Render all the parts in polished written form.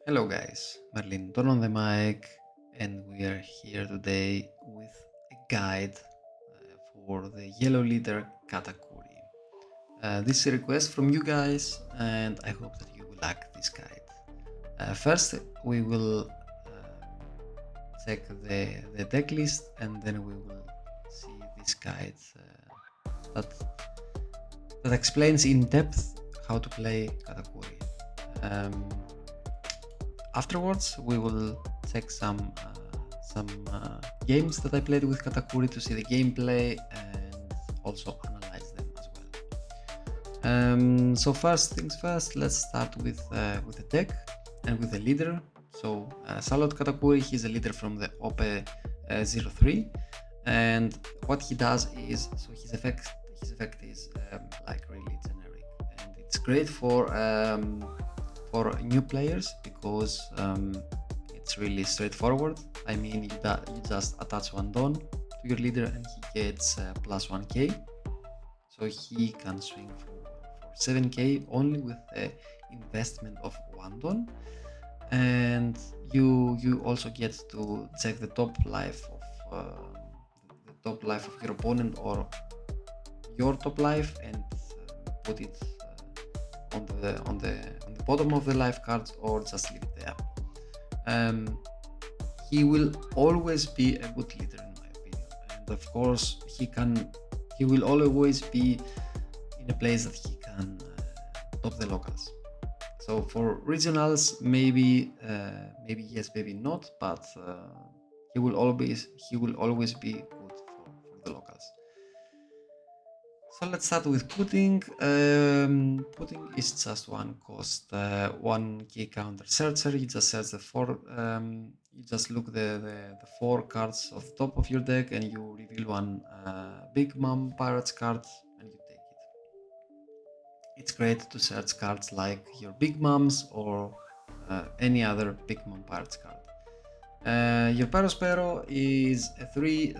Hello guys, Merlin Don on the mic, and we are here today with a guide for the yellow leader Katakuri. This is a request from you guys, and I hope that you will like this guide. First, we will check the deck list, and then we will see this guide that explains in depth how to play Katakuri. Um, Afterwards, we will check some games that I played with Katakuri to see the gameplay and also analyze them as well. So first things first, let's start with the deck and with the leader. So Charlotte Katakuri, he's a leader from the OP03, and what he does is, so his effect is like really generic, and it's great for new players because it's really straightforward. I mean, you just attach one Don to your leader and he gets plus 1k, so he can swing for 7k only with the investment of one Don. And you also get to check the top life of your opponent or your top life and put it on the bottom of the life cards, or just leave it there. He will always be a good leader in my opinion, and of course he will always be in a place that he can top the locals. So for regionals, maybe yes, maybe not, but he will always be good for the locals. So let's start with putting. Putting is just one cost, one key counter searcher. You just search the four. You just look the four cards of the top of your deck, and you reveal one Big Mom Pirates card, and you take it. It's great to search cards like your Big Moms or any other Big Mom Pirates card. Your Pyrospero is a 3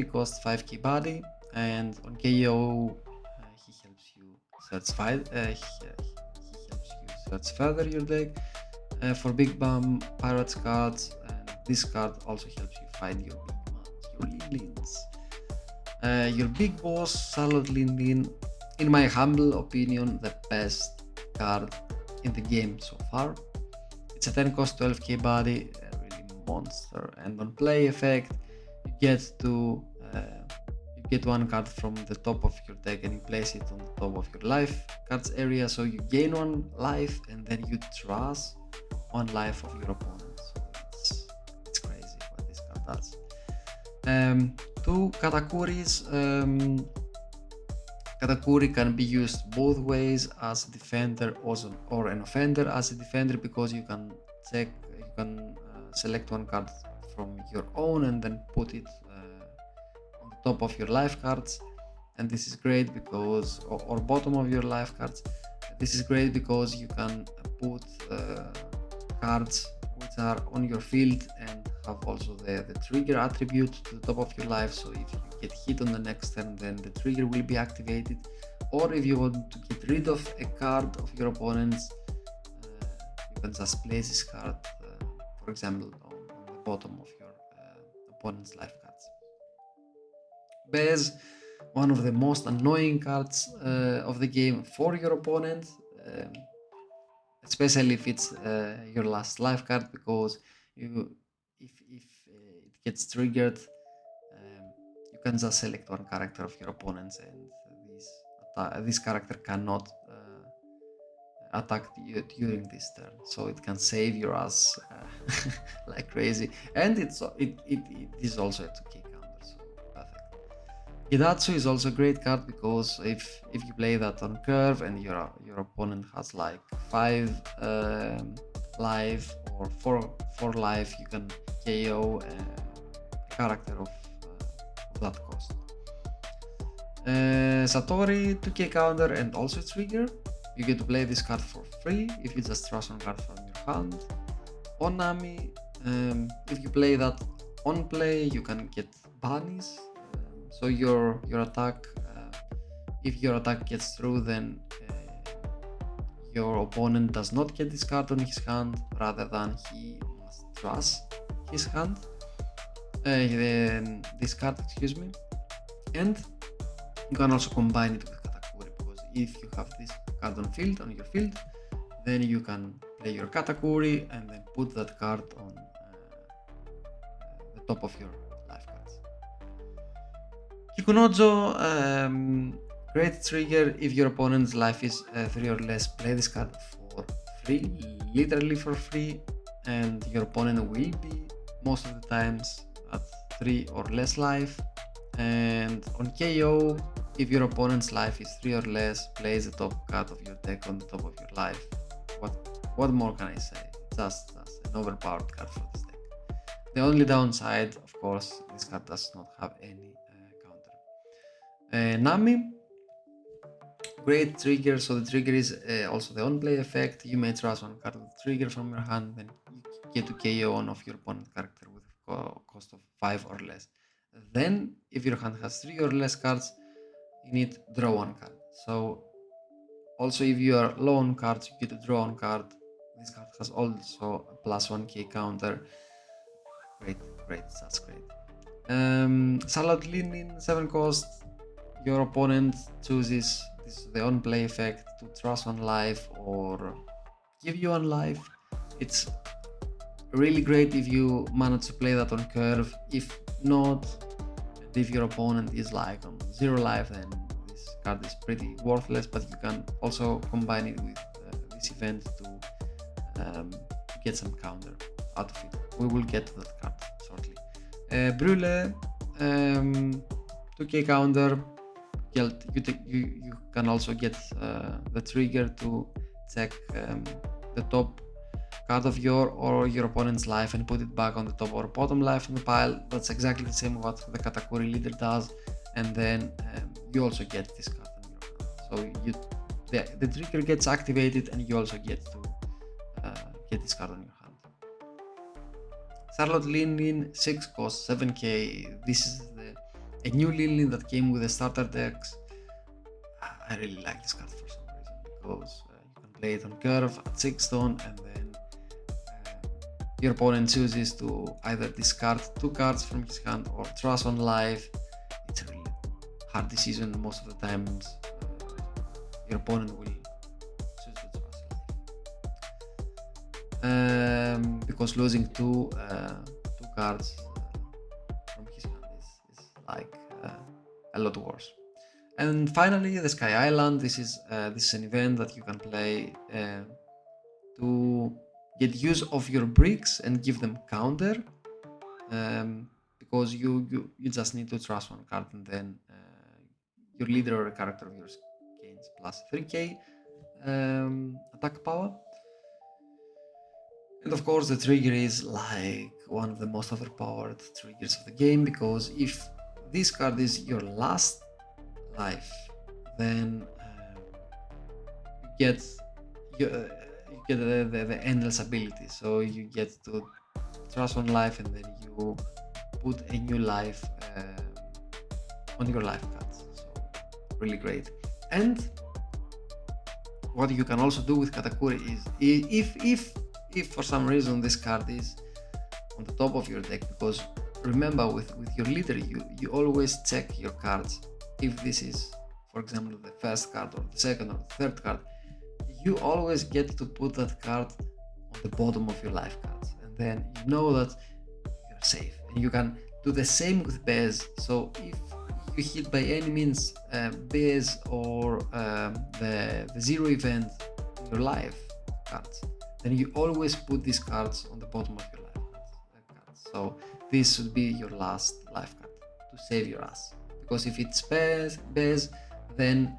cost 5k body, and on KO he helps you search further your deck for Big Bam Pirates cards, and this card also helps you find your Big Moms, your Lin-Lins. Your Big Boss Charlotte Lin-Lin, in my humble opinion, the best card in the game so far. It's a 10 cost 12k body, a really monster, and on play effect you get one card from the top of your deck and you place it on the top of your life cards area, so you gain one life and then you trash one life of your opponent. So it's crazy what this card does. Two Katakuris. Katakuri can be used both ways, as a defender or an offender as a defender, because you can select one card from your own and then put it on the top of your life cards, and this is great because or bottom of your life cards. This is great because you can put cards which are on your field and have also the trigger attribute to the top of your life, so if you get hit on the next turn, then the trigger will be activated. Or if you want to get rid of a card of your opponent's, you can just place this card, for example, on the bottom of your opponent's life cards. Bez, one of the most annoying cards of the game for your opponent, especially if it's your last life card, because if it gets triggered, you can just select one character of your opponent's, and this character cannot attack you during this turn, so it can save your ass like crazy. And it is also a 2k counter, so perfect. Hidatsu is also a great card because if you play that on curve and your opponent has like 5 life or 4 life, you can KO a character of that cost. Satori 2k counter and also trigger. You get to play this card for free if you just trash one card from your hand. Onami, if you play that on play, you can get bunnies. So your attack, if your attack gets through, then your opponent does not get this card on his hand, rather than he must trust his hand, this card, excuse me. And you can also combine it with Katakuri, because if you have this card on your field, then you can play your Katakuri and then put that card on the top of your life cards. Kikunojo, great trigger. If your opponent's life is 3 or less, play this card for free, literally for free, and your opponent will be most of the times at 3 or less life. And on KO, if your opponent's life is 3 or less, place the top card of your deck on the top of your life. What more can I say? Just an overpowered card for this deck. The only downside, of course, this card does not have any counter. Nami, great trigger. So the trigger is also the on-play effect. You may trust one card with trigger from your hand, then you get to KO one of your opponent's character with a cost of 5 or less. Then, if your hand has 3 or less cards, you need to draw one card. So, also if you are low on cards, you get to draw one card. This card has also a plus 1k counter. Great, that's great. Charlotte Katakuri, 7 cost. Your opponent chooses the on-play effect to trust one life or give you one life. It's really great if you manage to play that on curve. If not, and if your opponent is like on 0 life, then this card is pretty worthless, but you can also combine it with this event to get some counter out of it. We will get to that card shortly. Brûlé, 2k counter. You can also get the trigger to check the top card of your or your opponent's life and put it back on the top or bottom life in the pile. That's exactly the same what the Katakuri leader does, and then you also get this card on your hand. So the trigger gets activated and you also get to get this card on your hand. Charlotte Katakuri, 6 cost, 7k. This is a new Lily that came with the starter decks. I really like this card for some reason, because you can play it on curve at 6 tone, and then your opponent chooses to either discard 2 cards from his hand or trust one life. It's a really hard decision most of the times. Your opponent will choose to trust a life. Because losing 2 cards from his hand is like a lot worse. And finally, the Sky Island. This is an event that you can play to get use of your bricks and give them counter, because you just need to trust one card, and then your leader or a character of yours gains plus 3k attack power. And of course, the trigger is like one of the most overpowered triggers of the game, because if this card is your last life, then you get the endless ability. So you get to trust one life, and then you put a new life on your life cards. So really great. And what you can also do with Katakuri is if for some reason this card is on the top of your deck, because remember with your leader you always check your cards. If this is, for example, the first card or the second or the third card, you always get to put that card on the bottom of your life cards, and then you know that you're safe. And you can do the same with Bez. So if you hit by any means Bez or the zero event in your life cards, then you always put these cards on the bottom of your life cards. So this should be your last life card to save your ass. Because if it's Bez, then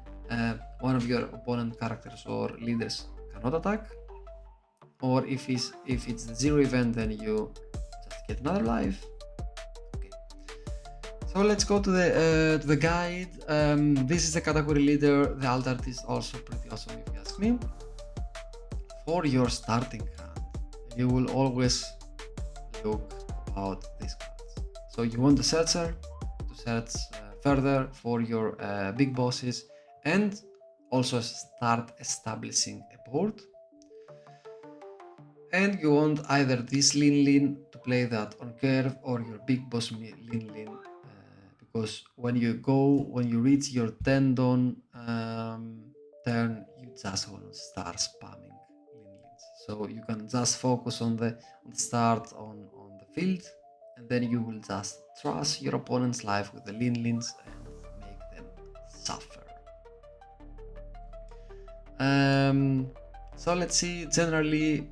one of your opponent characters or leaders cannot attack. Or if it's the zero event, then you just get another life. Okay. So let's go to the guide. This is the Katakuri leader. The alt art is also pretty awesome if you ask me. For your starting hand, you will always look about these cards. So you want the searcher to search further for your big bosses, and also start establishing a board. And you want either this Lin to play that on curve or your big boss Lin, because when you reach your 10 dawn turn, you just want to start spamming Lins. So you can just focus on the start on the field, and then you will just trash your opponent's life with the Lins and make them suffer. So let's see, generally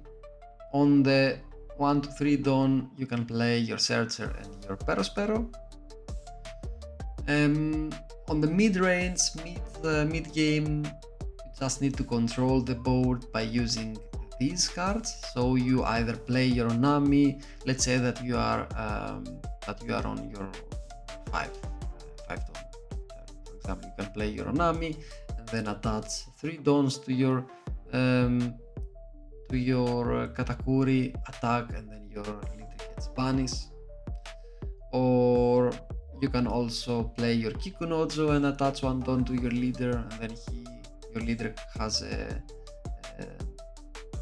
on the 1 to 3 dawn you can play your Searcher and your Perospero. On the mid-range, mid-game, you just need to control the board by using these cards. So you either play your Onami, let's say that you are on your 5 dawn. For example, you can play your Onami and then attach 3 dawns to your Katakuri attack, and then your leader gets banished. Or you can also play your Kikunojo and attach 1 dawn to your leader, and then your leader has a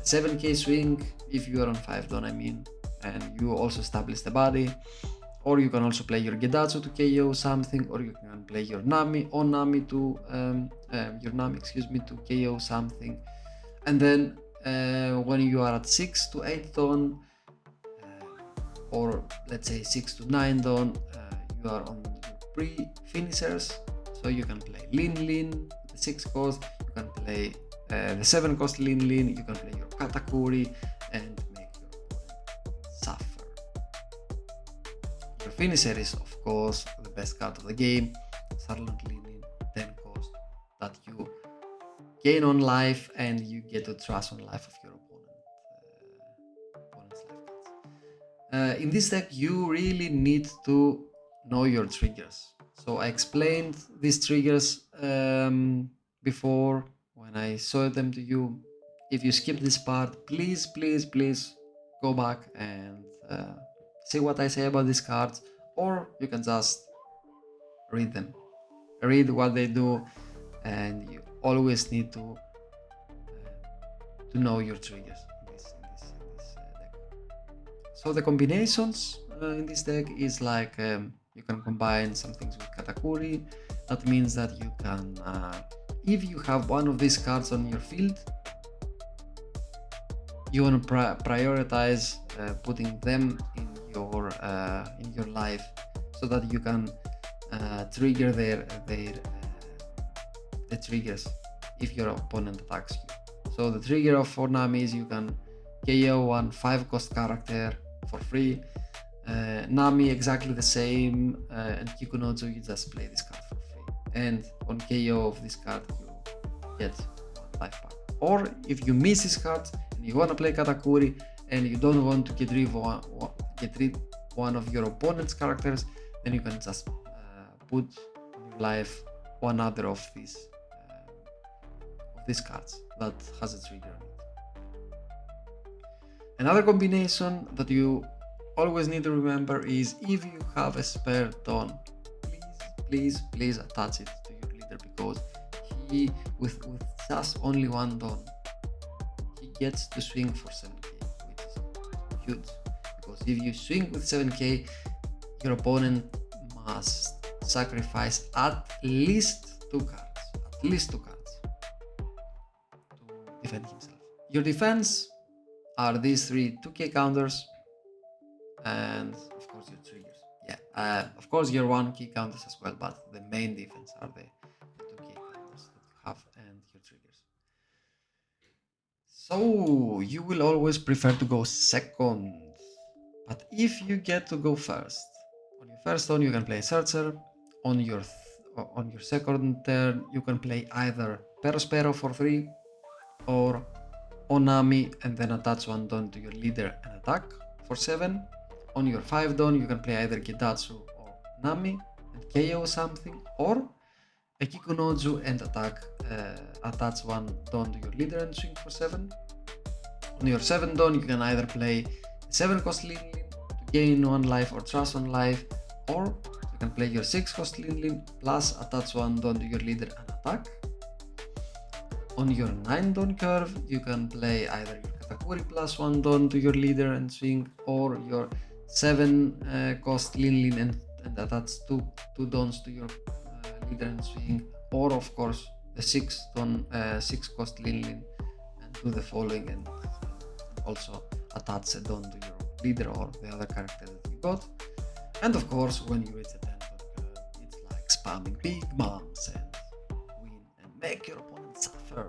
7k swing if you are on 5 dawn, and you also establish the body. Or you can also play your Gedatsu to KO something, or you can play your Nami to KO something. And then when you are at 6 to 8 dawn, or let's say 6 to 9 dawn, you are on pre-finishers, so you can play Lin, the 6 cost, you can play the 7 cost Lin, you can play your Katakuri and make your opponent suffer. Your finisher is of course the best card of the game, Charlotte Katakuri, 10 cost, that you gain on life and you get to trust on life of your opponent's life cards. In this deck you really need to know your triggers. So I explained these triggers before when I showed them to you. If you skip this part, please go back and see what I say about these cards, or you can just read them, read what they do, and you always need to know your triggers in this deck. So the combinations in this deck is like you can combine some things with Katakuri. That means that you can, if you have one of these cards on your field, you want to prioritize putting them in your life, so that you can trigger the triggers if your opponent attacks you. So the trigger of Onami is you can KO one 5 cost character for free. Nami exactly the same, and Kikunojo you just play this card for free, and on KO of this card you get 1 life pack. Or if you miss this card and you want to play Katakuri and you don't want to get rid one of your opponent's characters, then you can just put on your life one other of these cards that has a trigger on it. Another combination that you always need to remember is, if you have a spare dawn, please attach it to your leader, because he with just only 1 dawn he gets to swing for 7k, which is huge, because if you swing with 7k your opponent must sacrifice at least 2 cards to defend himself. Your defense are these 3 2k counters, and of course your triggers. Of course your 1k counters as well, but the main defense are the 2k counters that you have and your triggers. So you will always prefer to go second, but if you get to go first, on your first turn you can play Searcher. On your second turn you can play either Perospero for free or Onami, and then attach 1 dawn to your leader and attack for 7. On your 5 dawn you can play either Gedatsu or Nami and KO something, or a Kikunojo and attach 1 dawn to your leader and swing for 7. On your 7 dawn you can either play 7 cost Lin to gain 1 life or trust 1 life, or you can play your 6 cost Lin plus attach 1 dawn to your leader and attack. On your 9 Don curve, you can play either your Katakuri plus 1 Don to your leader and swing, or your 7 cost Lin and attach 2 Dons to your leader and swing, or of course the 6 cost Lin and do the following and also attach a Don to your leader or the other character that you got. And of course, when you reach a 10 Don curve, it's like spamming big moms and win and make your opponent suffer.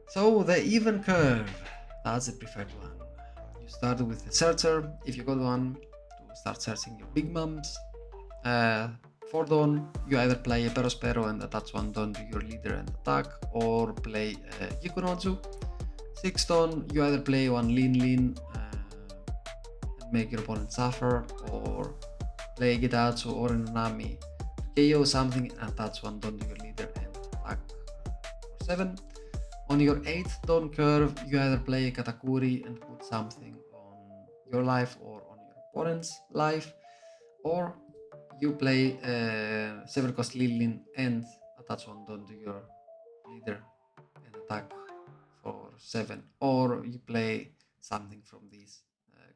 So the even curve, that's the preferred one. You start with the searcher, if you got one, to start searching your big mums. 4 Don, you either play a Perospero and attach 1 Don to your leader and attack, or play Kikunozu. 6 Don, you either play 1 Lin and make your opponent suffer, or play Gitatsu or Nanami to KO something and attach 1 Don to your leader and attack for 7. On your 8th Don curve, you either play a Katakuri and put something on your life or on your opponent's life, or you play 7 cost Lilin and attach 1 Don to your leader and attack for 7, or you play something from these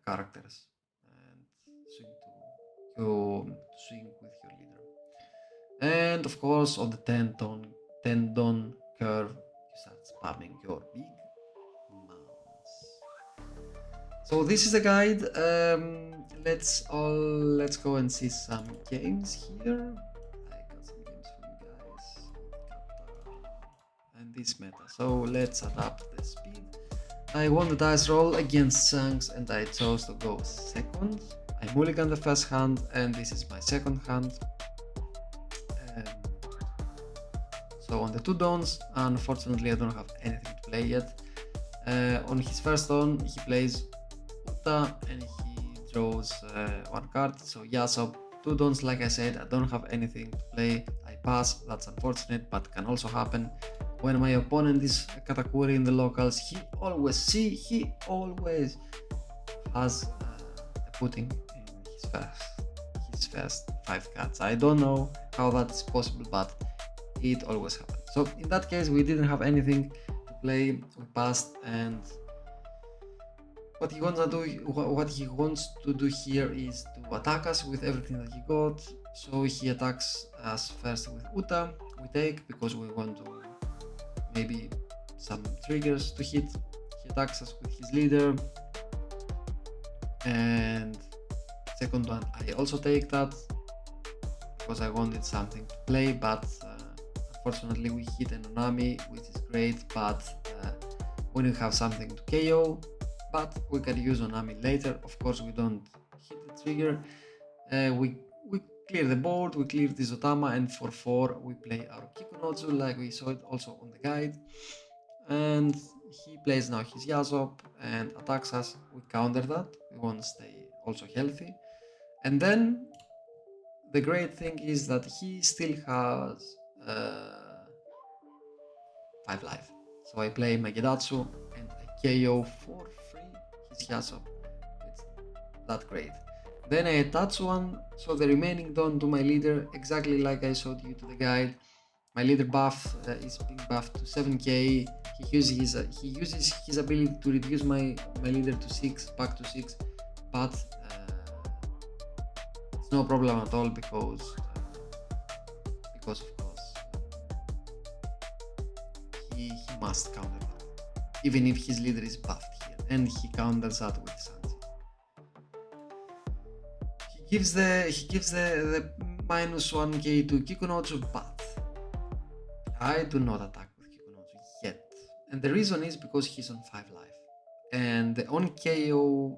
characters and swing with your leader. And of course, on the 10 Don curve, you start spamming your big mouse. So this is a guide. Let's go and see some games here. I got some games for you guys. And this meta. So let's adapt the speed. I won the dice roll against Shanks and I chose to go second. I mulliganed the first hand and this is my second hand. So on the 2 Dons, unfortunately I don't have anything to play yet. On his first Don, he plays Uta and he draws 1 card, so Yasop. 2 Dons, like I said, I don't have anything to play. I pass, that's unfortunate, but can also happen. When my opponent is Katakuri in the locals, he always has a pudding in his first 5 cards. I don't know how that's possible, but it always happens. So in that case, we didn't have anything to play. We passed, and what he wants to do here is to attack us with everything that he got. So he attacks us first with Uta. We take because we want to maybe some triggers to hit. He attacks us with his leader, and second one I also take that because I wanted something to play, but unfortunately we hit an Onami, which is great, but we don't have something to KO, but we can use Onami later. Of course we don't hit the trigger. We clear the board, we clear the Zotama, and for 4 we play our Kikunozu like we saw it also on the guide. And he plays now his Yasop and attacks us. We counter that, we want to stay also healthy. And then the great thing is that he still has 5 life. So I play my Gedatsu and I KO for free his Yasop. It's that great. Then I attach 1, so the remaining Don to my leader, exactly like I showed you to the guide. My leader buff is being buffed to 7k. He uses his ability to reduce my leader to 6, back to 6, but it's no problem at all because of course he must counter that, even if his leader is buffed here, and he counters that with Sanji. He gives the minus 1k to Kikunozu, but I do not attack with Kikunozu yet. And the reason is because he's on 5 life. And the on KO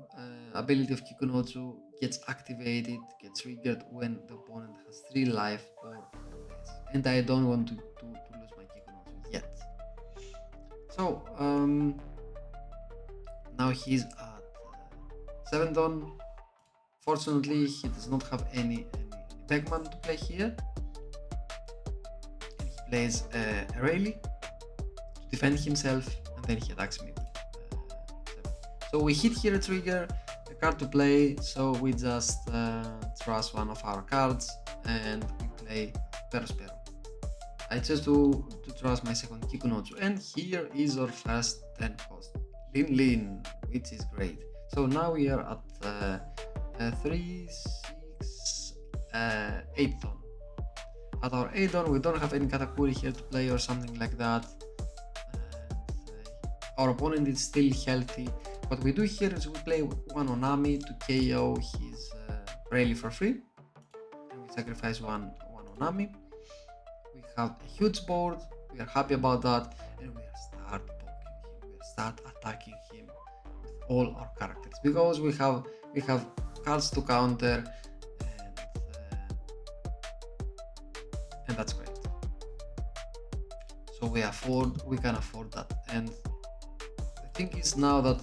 ability of Kikunozu gets activated, gets triggered when the opponent has 3 life or less. And I don't want to lose my Kikunozu yet. So now he's at 7 Don. Fortunately, he does not have any Pac-Man to play here. And he plays a Rayleigh to defend himself, and then he attacks me with 7. So we hit here a trigger, a card to play, so we just trash one of our cards and we play Perospero. I chose to trust my second Kikunojo. And here is our first 10 cost, Lin Lin, which is great. So now we are at 3, 6, 8 ton. At our 8 ton, we don't have any Katakuri here to play or something like that. Our opponent is still healthy. What we do here is we play one Onami to KO his Rayleigh for free. And we sacrifice one Onami. We have a huge board, we are happy about that, and we start poking him, we start attacking him with all our characters, because we have cards to counter, and that's great. So we can afford that. And the thing is now that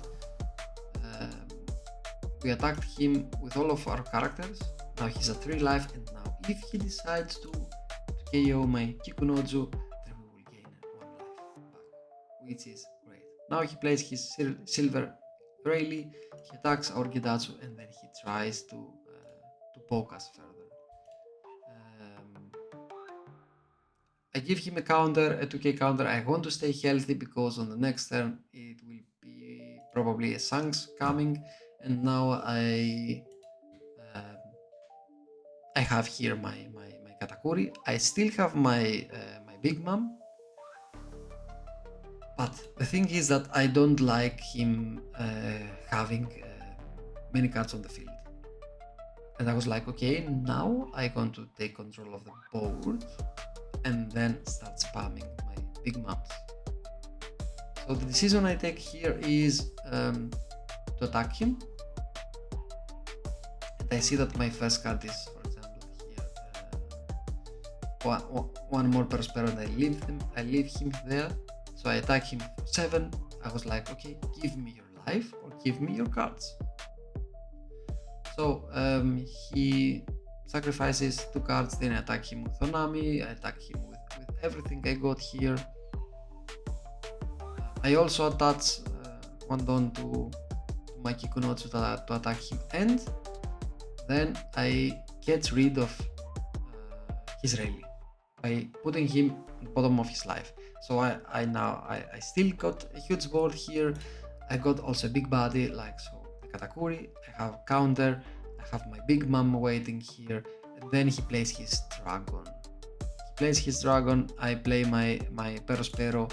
we attacked him with all of our characters. Now he's at 3 life, and now if he decides to KO my Kikunojo, then we will gain 1 life back, which is great. Now he plays his silver Rayleigh, he attacks our Gidatsu, and then he tries to poke us further. I give him a counter, a 2k counter. I want to stay healthy because on the next turn it will be probably a Shanks coming, and now I have here my Katakuri. I still have my Big Mom, but the thing is that I don't like him having many cards on the field. And I was like, okay, now I'm going to take control of the board and then start spamming my Big Moms. So the decision I take here is to attack him. And I see that my first card is, for example, here one more Prospero, and I leave him there. So I attack him for 7. I was like, okay, give me your life or give me your cards. So he sacrifices 2 cards, then I attack him with Onami, I attack him with everything I got here. I also attach one Don to my Kikunojo to attack him, and then I get rid of his Rayleigh by putting him at the bottom of his life. So I still got a huge board here. I got also a big body like so. Katakuri, I have counter, I have my Big Mom waiting here, and then he plays his dragon. I play my Perospero,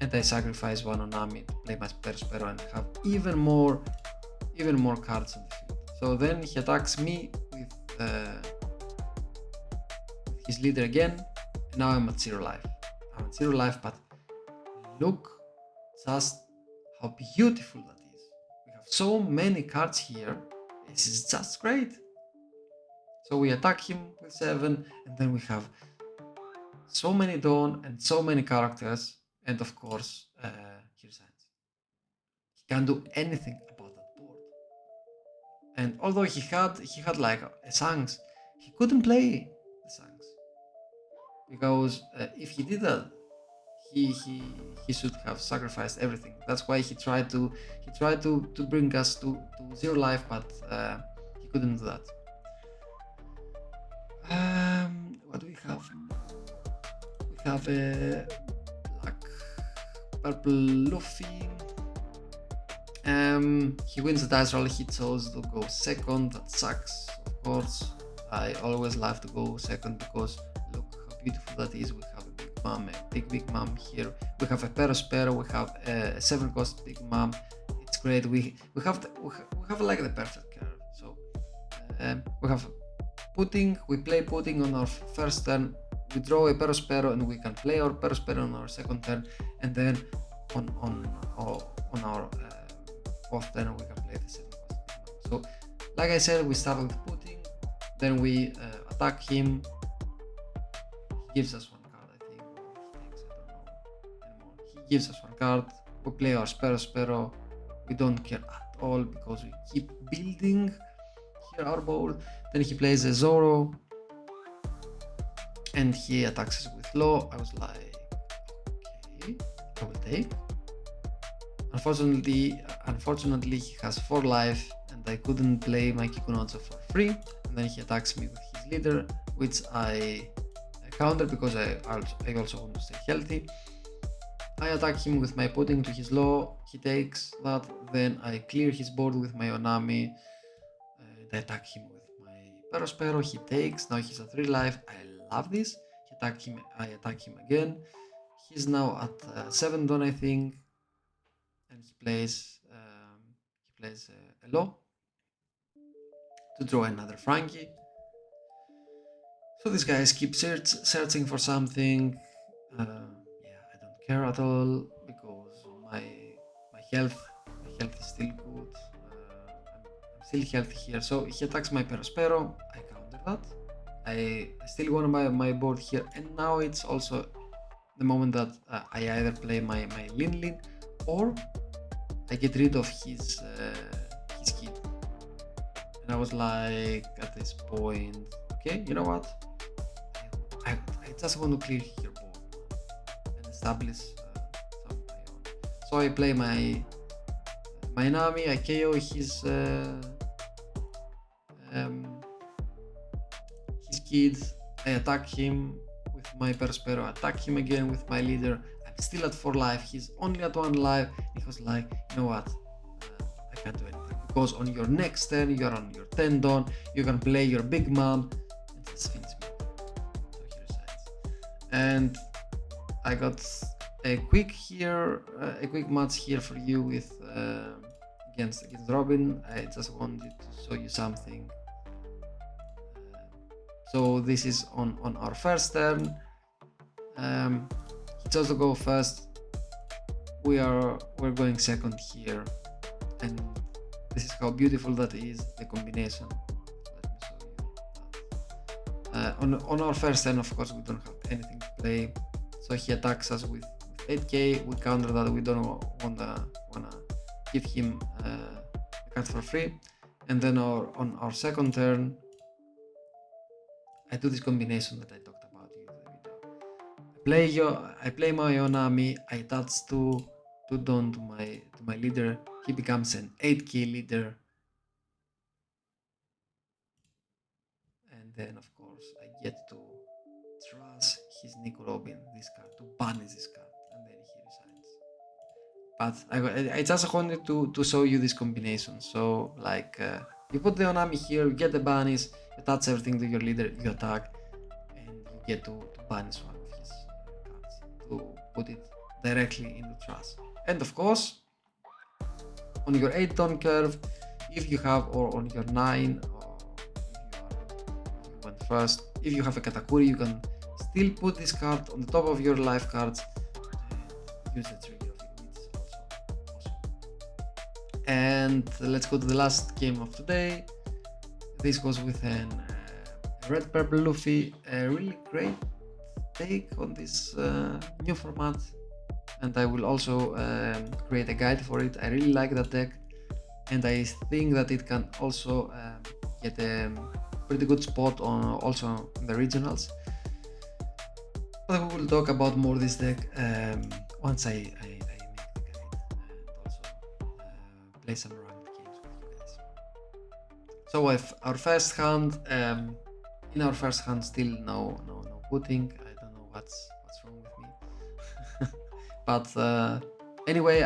and I sacrifice one Onami to play my Perospero and have even more cards on the field. So then he attacks me with his leader again, and now I'm at 0 life. But look just how beautiful that is. We have so many cards here. This is just great. So we attack him with 7, and then we have so many Dawn and so many characters, and of course here's Shanks. He can't do anything about that board. And although he had like a Shanks, he couldn't play the Shanks, because if he did that, he should have sacrificed everything. That's why he tried to bring us to 0 life, but he couldn't do that. What do we have? We have a black purple Luffy. He wins the dice roll. He chose to go second. That sucks, of course. I always love to go second because look how beautiful that is. We have a Big Mom, a big Mom here. We have a Perospero. We have a 7 cost Big Mom. It's great. We have like the perfect curve. So we have putting. We play putting on our first turn. We draw a Perospero, and we can play our Perospero on our second turn, and then on our fourth turn we can play the 7 cost Big Mom. So like I said, we start with putting, then we attack him. He gives us 1 card, I think, or he takes, I don't know anymore. He gives us 1 card. We play our Perospero. We don't care at all because we keep building here our board. Then he plays a Zoro, and he attacks us with Law. I was like, okay, I will take. Unfortunately, he has 4 life, and I couldn't play my Kikunojo for free. And then he attacks me with his leader, which I counter because I also want to stay healthy. I attack him with my pudding to his low, he takes that, then I clear his board with my Onami, and I attack him with my Perospero, he takes, now he's at 3 life, I love this, I attack him again, he's now at 7 don I think, and he plays a low to draw another Frankie. So these guys keep searching for something. Yeah, I don't care at all because my health is still good. I'm still healthy here. So he attacks my Perospero. I counter that. I still want my board here, and now it's also the moment that I either play my Lin or I get rid of his kid. And I was like, at this point, okay, you know what? I just want to clear here board and establish some of my own. So I play my Nami, I KO his kid, I attack him with my Perospero, attack him again with my leader. I'm still at 4 life, he's only at 1 life. He was like, you know what, I can't do anything because on your next turn you're on your 10 don, you can play your big mom and just finish me. So he resigns. And I got a quick match here for you with against Robin. I just wanted to show you something. So this is on our first turn. He chose to go first. We're going second here, and this is how beautiful that is, the combination. Let me show you. On our first turn, of course, we don't have anything to play. So he attacks us with 8k. We counter that. We don't wanna give him a card for free. And then on our second turn, I do this combination that I talked about in the video. I play my Onami, I attach 2 don to my leader, he becomes an 8k leader. And then of course I get to trust his Nico Robin, this card, to banish this card, and then he resigns. But I just wanted to show you this combination. So like you put the Onami here, you get the banish, you attach everything to your leader, you attack, and you get to banish one of his cards to put it directly into trash. And of course, on your 8 ton curve, if you have, or on your 9, or if you went first, if you have a Katakuri, you can still put this card on the top of your life cards and use the trigger of it, which is also awesome. And let's go to the last game of today. This goes with an red purple Luffy, a really great take on this new format, and I will also create a guide for it. I really like that deck, and I think that it can also get a pretty good spot on also in the regionals. But we will talk about more this deck once I make the guide and also play some ranked games with you guys. So with our first hand, in our first hand, still no putting. I don't know what's wrong with me. But anyway,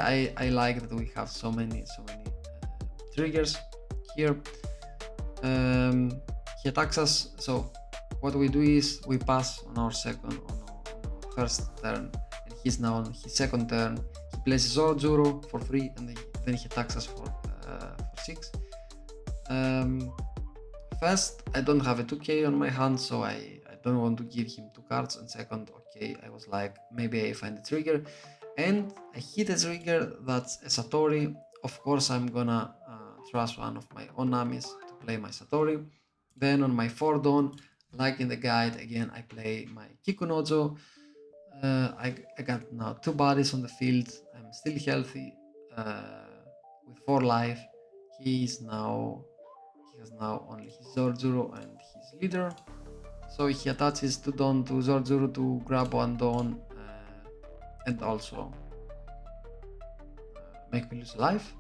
I like that we have so many triggers here. He attacks us. So what we do is we pass on our first turn, and he's now on his second turn. He plays Zoro for free, and then he attacks us for 6. First, I don't have a 2k on my hand, so I don't want to give him 2 cards. And second, okay, I was like, maybe I find a trigger, and I hit a trigger that's a Satori. Of course, I'm gonna trust one of my Onamis to play my Satori. Then on my 4 don, like in the guide, again I play my Kikunojo. I got now 2 bodies on the field. I'm still healthy with 4 life. He has now only his Zorzuro and his leader. So he attaches 2 don to Zorzuro to grab 1 don and also make me lose life.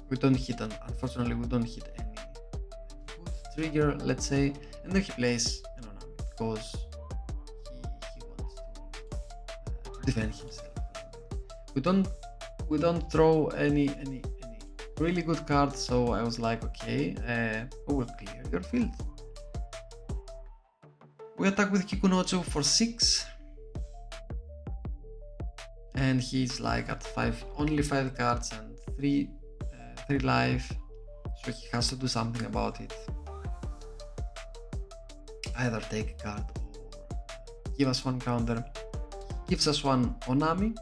We don't hit, unfortunately we don't hit any good trigger, let's say, and then he plays an Onami because he wants to defend himself. We don't throw any really good cards, so I was like, okay, we will clear your field. We attack with Kikunocho for 6. And he's like at only 5 cards and 3 life, so he has to do something about it. Either take a card or give us 1 counter. He gives us 1 Onami,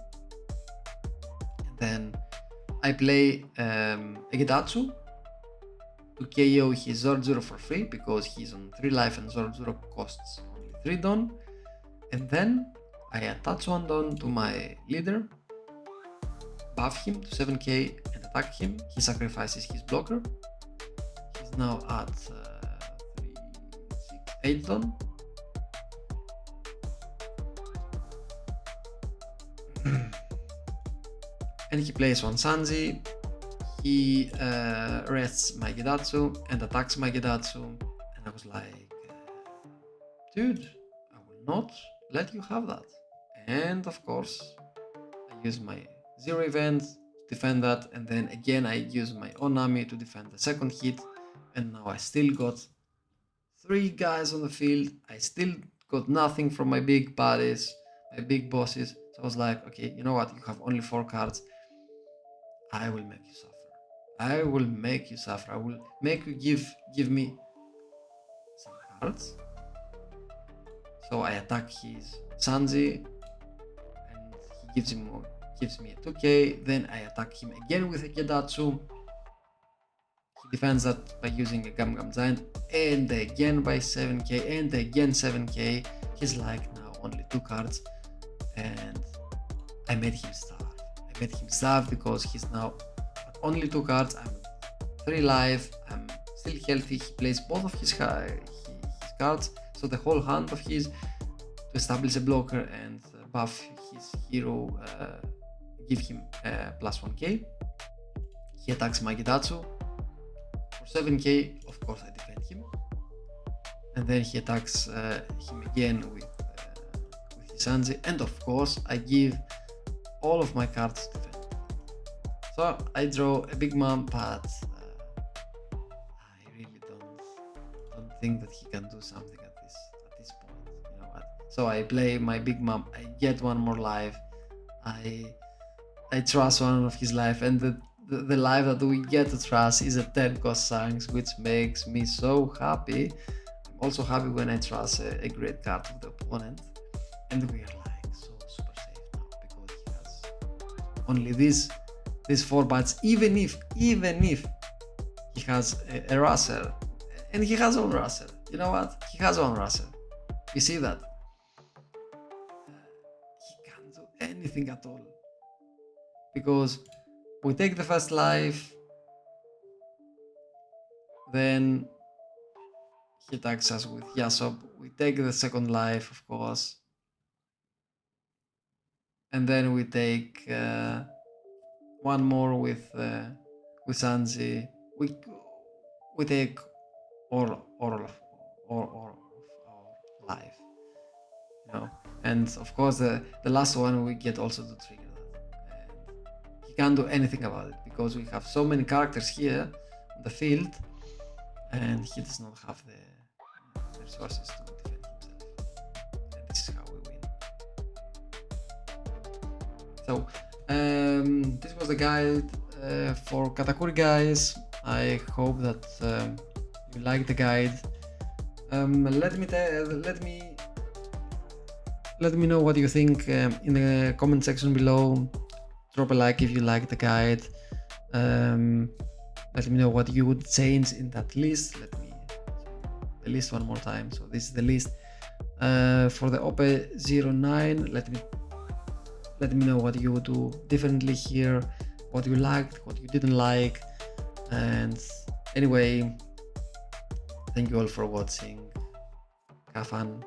and then I play Egedatsu to KO his Zoro for free because he's on 3 life and Zoro costs only 3 Don, and then I attach 1 Don to my leader, buff him to 7k and attack him. He sacrifices his blocker. He's now at 3, 6, 8 Don. And he plays 1 Sanji. He rests my Gedatsu and attacks my Gedatsu. And I was like, dude, I will not let you have that. And of course, I use my 0 event to defend that, and then again I use my Onami to defend the second hit, and now I still got 3 guys on the field. I still got nothing from my big buddies, my big bosses. So I was like, okay, you know what, you have only 4 cards. I will make you suffer. I will make you suffer. I will make you give me some cards. So I attack his Sanji, and he gives me a 2k. Then I attack him again with a Gedatsu. He defends that by using a Gum Giant, and again by 7k, and again 7k. He's like now only 2 cards, and I made him starve. I made him starve because he's now at only 2 cards. I'm 3 life. I'm still healthy. He plays both of his cards, so the whole hand of his, to establish a blocker and buff his hero, give him plus 1k. He attacks my Gedatsu for 7k. Of course I defend him, and then he attacks him again with his Sanji, and of course I give all of my cards to defend. So I draw a big mom, but I really don't think that he can do something at this point. You know what? So I play my big mom. I get 1 more life. I trust 1 of his life, and the life that we get to trust is a 10 cost Shanks, which makes me so happy. I'm also happy when I trust a great card of the opponent, and we are like so super safe now because he has only these 4 bats. Even if he has a Russell, and he has on Russell. You know what? He has on Russell. You see that? He can't do anything at all. Because we take the first life, then he attacks us with Yasop. We take the second life, of course. And then we take 1 more with Sanji. We take all of our life, you know. And of course the last one we get also to trigger that. And he can't do anything about it because we have so many characters here on the field, and he does not have the resources to defend himself. And this is how we win. So this was the guide for Katakuri, guys. I hope that you like the guide. Let me know what you think in the comment section below. Drop a like if you like the guide. Let me know what you would change in that list. The list one more time. So this is the list for the OP09. Let me know what you would do differently here, what you liked, what you didn't like. And anyway, thank you all for watching. Have fun.